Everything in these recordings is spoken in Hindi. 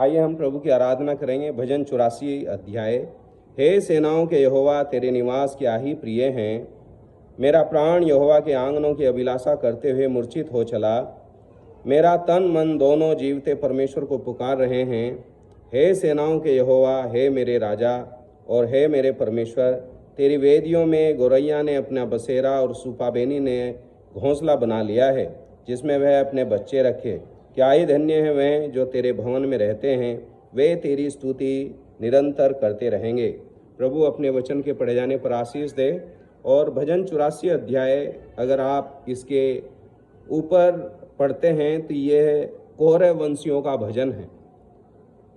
आइए हम प्रभु की आराधना करेंगे। भजन 84 अध्याय। हे सेनाओं के यहोवा, तेरे निवास क्या ही प्रिय हैं। मेरा प्राण यहोवा के आंगनों की अभिलाषा करते हुए मूर्छित हो चला। मेरा तन मन दोनों जीवते परमेश्वर को पुकार रहे हैं। हे सेनाओं के यहोवा, हे मेरे राजा और हे मेरे परमेश्वर, तेरी वेदियों में गौरैया ने अपना बसेरा और सूपाबेनी ने घोंसला बना लिया है, जिसमें वह अपने बच्चे रखे। क्या ही धन्य है वह जो तेरे भवन में रहते हैं, वे तेरी स्तुति निरंतर करते रहेंगे। प्रभु अपने वचन के पढ़े जाने पर आशीष दे। और भजन 84 अध्याय अगर आप इसके ऊपर पढ़ते हैं तो ये कौरव वंशियों का भजन है।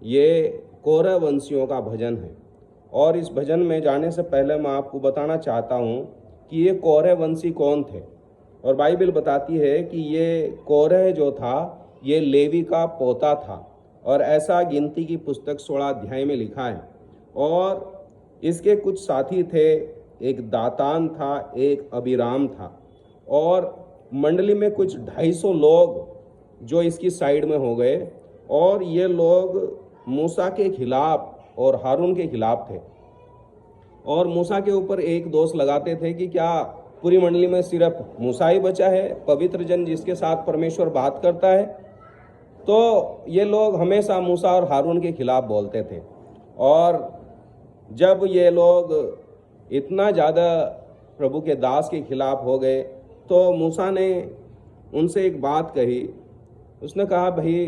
ये कौरव वंशियों का भजन है। और इस भजन में जाने से पहले मैं आपको बताना चाहता हूँ कि ये कौरव वंशी कौन थे। और बाइबल बताती है कि ये कौरह जो था ये लेवी का पोता था, और ऐसा गिनती की पुस्तक 16 अध्याय में लिखा है। और इसके कुछ साथी थे, एक दातान था, एक अबीराम था, और मंडली में कुछ 250 लोग जो इसकी साइड में हो गए। और ये लोग मूसा के खिलाफ और हारून के खिलाफ थे, और मूसा के ऊपर एक दोष लगाते थे कि क्या पूरी मंडली में सिर्फ मूसा ही बचा है, पवित्र जन जिसके साथ परमेश्वर बात करता है। तो ये लोग हमेशा मूसा और हारून के खिलाफ बोलते थे। और जब ये लोग इतना ज़्यादा प्रभु के दास के खिलाफ हो गए तो मूसा ने उनसे एक बात कही। उसने कहा, भाई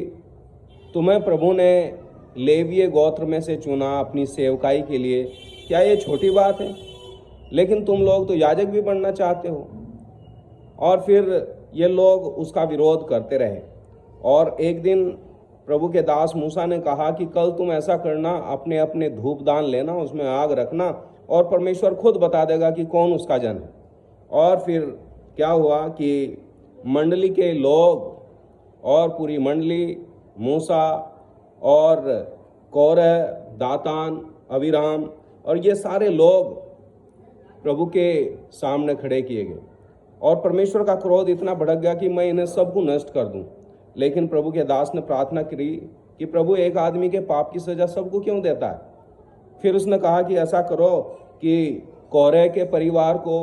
तुम्हें प्रभु ने लेवीय गोत्र में से चुना अपनी सेवकाई के लिए, क्या ये छोटी बात है? लेकिन तुम लोग तो याजक भी बनना चाहते हो। और फिर ये लोग उसका विरोध करते रहे। और एक दिन प्रभु के दास मूसा ने कहा कि कल तुम ऐसा करना, अपने अपने धूप दान लेना, उसमें आग रखना, और परमेश्वर खुद बता देगा कि कौन उसका जन है। और फिर क्या हुआ कि मंडली के लोग और पूरी मंडली, मूसा और कौरह, दातान, अबीराम और ये सारे लोग प्रभु के सामने खड़े किए गए। और परमेश्वर का क्रोध इतना भड़क गया कि मैं इन्हें सबको नष्ट कर दूं। लेकिन प्रभु के दास ने प्रार्थना करी कि प्रभु एक आदमी के पाप की सजा सबको क्यों देता है। फिर उसने कहा कि ऐसा करो कि कौरह के परिवार को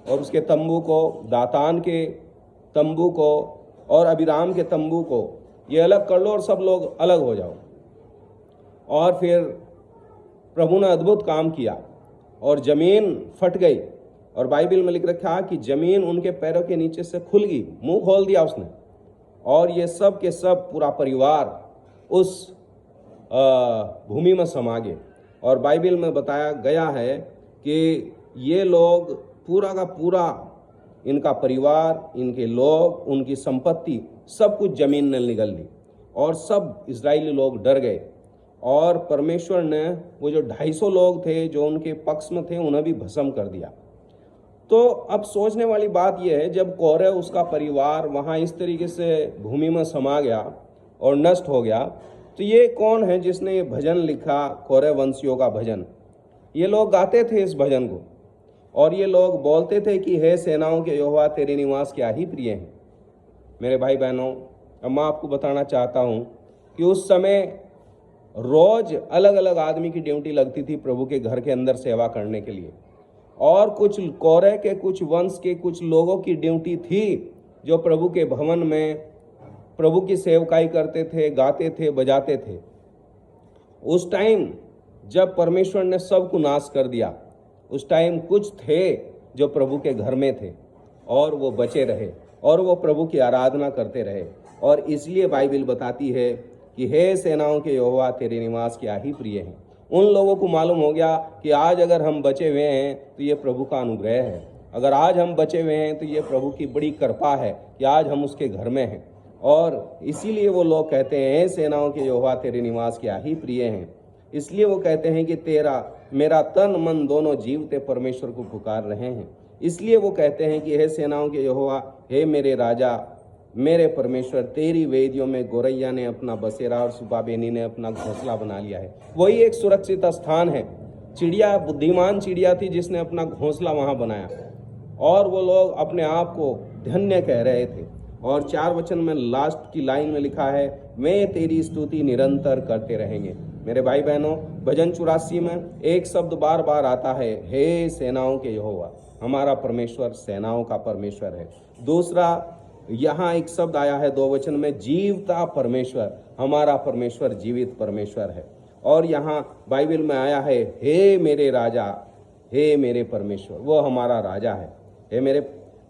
और उसके तंबू को, दातान के तंबू को और अबीराम के तंबू को ये अलग कर लो और सब लोग अलग हो जाओ। और फिर प्रभु ने अद्भुत काम किया और जमीन फट गई। और बाइबल में लिख रखा कि जमीन उनके पैरों के नीचे से खुल गई, मुंह खोल दिया उसने। और ये सब के सब पूरा परिवार उस भूमि में समा गए। और बाइबल में बताया गया है कि ये लोग पूरा का पूरा, इनका परिवार, इनके लोग, उनकी संपत्ति, सब कुछ जमीन ने निगल ली। और सब इजरायली लोग डर गए। और परमेश्वर ने वो जो 250 लोग थे जो उनके पक्ष में थे, उन्हें भी भस्म कर दिया। तो अब सोचने वाली बात यह है, जब कौरह उसका परिवार वहाँ इस तरीके से भूमि में समा गया और नष्ट हो गया, तो ये कौन है जिसने ये भजन लिखा, कौरह वंशियों का भजन। ये लोग गाते थे इस भजन को, और ये लोग बोलते थे कि हे सेनाओं के यहोवा, तेरे निवास क्या ही प्रिय हैं। मेरे भाई बहनों, अब मैं आपको बताना चाहता हूँ कि उस समय रोज अलग अलग आदमी की ड्यूटी लगती थी प्रभु के घर के अंदर सेवा करने के लिए। और कुछ कौरह के, कुछ वंश के कुछ लोगों की ड्यूटी थी जो प्रभु के भवन में प्रभु की सेवकाई करते थे, गाते थे, बजाते थे। उस टाइम जब परमेश्वर ने सबको नाश कर दिया, उस टाइम कुछ थे जो प्रभु के घर में थे और वो बचे रहे और वो प्रभु की आराधना करते रहे। और इसलिए बाइबल बताती है कि हे सेनाओं के यहोवा, तेरे निवास क्या ही प्रिय हैं। उन लोगों को मालूम हो गया कि आज अगर हम बचे हुए हैं तो ये प्रभु का अनुग्रह है। अगर आज हम बचे हुए हैं तो ये प्रभु की बड़ी कृपा है कि आज हम उसके घर में हैं। और इसीलिए वो लोग कहते हैं, हे सेनाओं के यहोवा, तेरे निवास क्या ही प्रिय हैं। इसलिए वो कहते हैं कि तेरा मेरा तन मन दोनों जीवते परमेश्वर को पुकार रहे हैं। इसलिए वो कहते हैं कि हे सेनाओं के यहोवा, हे मेरे राजा, मेरे परमेश्वर, तेरी वेदियों में गौरैया ने अपना बसेरा और सुपाबेनी ने अपना घोंसला बना लिया है। वही एक सुरक्षित स्थान है। चिड़िया, बुद्धिमान चिड़िया थी जिसने अपना घोंसला वहाँ बनाया, और वो लोग अपने आप को धन्य कह रहे थे। और 4 वचन में लास्ट की लाइन में लिखा है, मैं तेरी स्तुति निरंतर करते रहेंगे। मेरे भाई बहनों, भजन 84 में एक शब्द बार बार आता है, हे सेनाओं के यहोवा। हमारा परमेश्वर सेनाओं का परमेश्वर है। दूसरा, यहाँ एक शब्द आया है 2 वचन में, जीवता परमेश्वर। हमारा परमेश्वर जीवित परमेश्वर है। और यहाँ बाइबल में आया है, हे मेरे राजा, हे मेरे परमेश्वर। वो हमारा राजा है। हे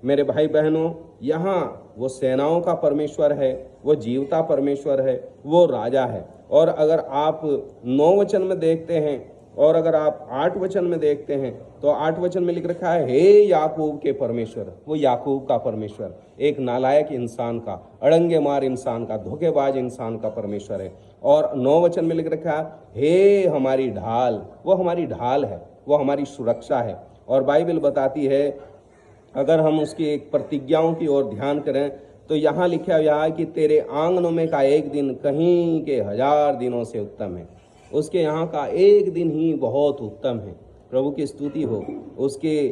मेरे भाई बहनों, यहाँ वो सेनाओं का परमेश्वर है, वो जीवता परमेश्वर है, वो राजा है। और अगर आप 9 वचन में देखते हैं और अगर आप 8 वचन में देखते हैं तो 8 वचन में लिख रखा है, हे याकूब के परमेश्वर। वो याकूब का परमेश्वर, एक नालायक इंसान का, अड़ंगे मार इंसान का, धोखेबाज इंसान का परमेश्वर है। और 9 वचन में लिख रखा है, हे हमारी ढाल। वो हमारी ढाल है, वो हमारी सुरक्षा है। और बाइबल बताती है, अगर हम उसकी एक प्रतिज्ञाओं की ओर ध्यान करें तो यहाँ लिखा हुआ है कि तेरे आंगनों में का एक दिन कहीं के 1000 दिनों से उत्तम है। उसके यहाँ का एक दिन ही बहुत उत्तम है। प्रभु की स्तुति हो। उसके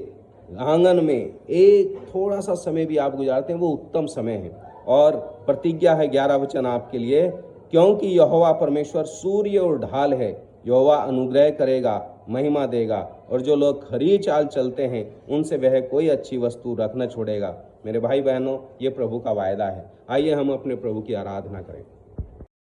आंगन में एक थोड़ा सा समय भी आप गुजारते हैं, वो उत्तम समय है। और प्रतिज्ञा है 11 वचन आपके लिए, क्योंकि यहोवा परमेश्वर सूर्य और ढाल है, यहोवा अनुग्रह करेगा, महिमा देगा, और जो लोग खरी चाल चलते हैं उनसे वह कोई अच्छी वस्तु रख न छोड़ेगा। मेरे भाई बहनों, ये प्रभु का वायदा है। आइए हम अपने प्रभु की आराधना करें।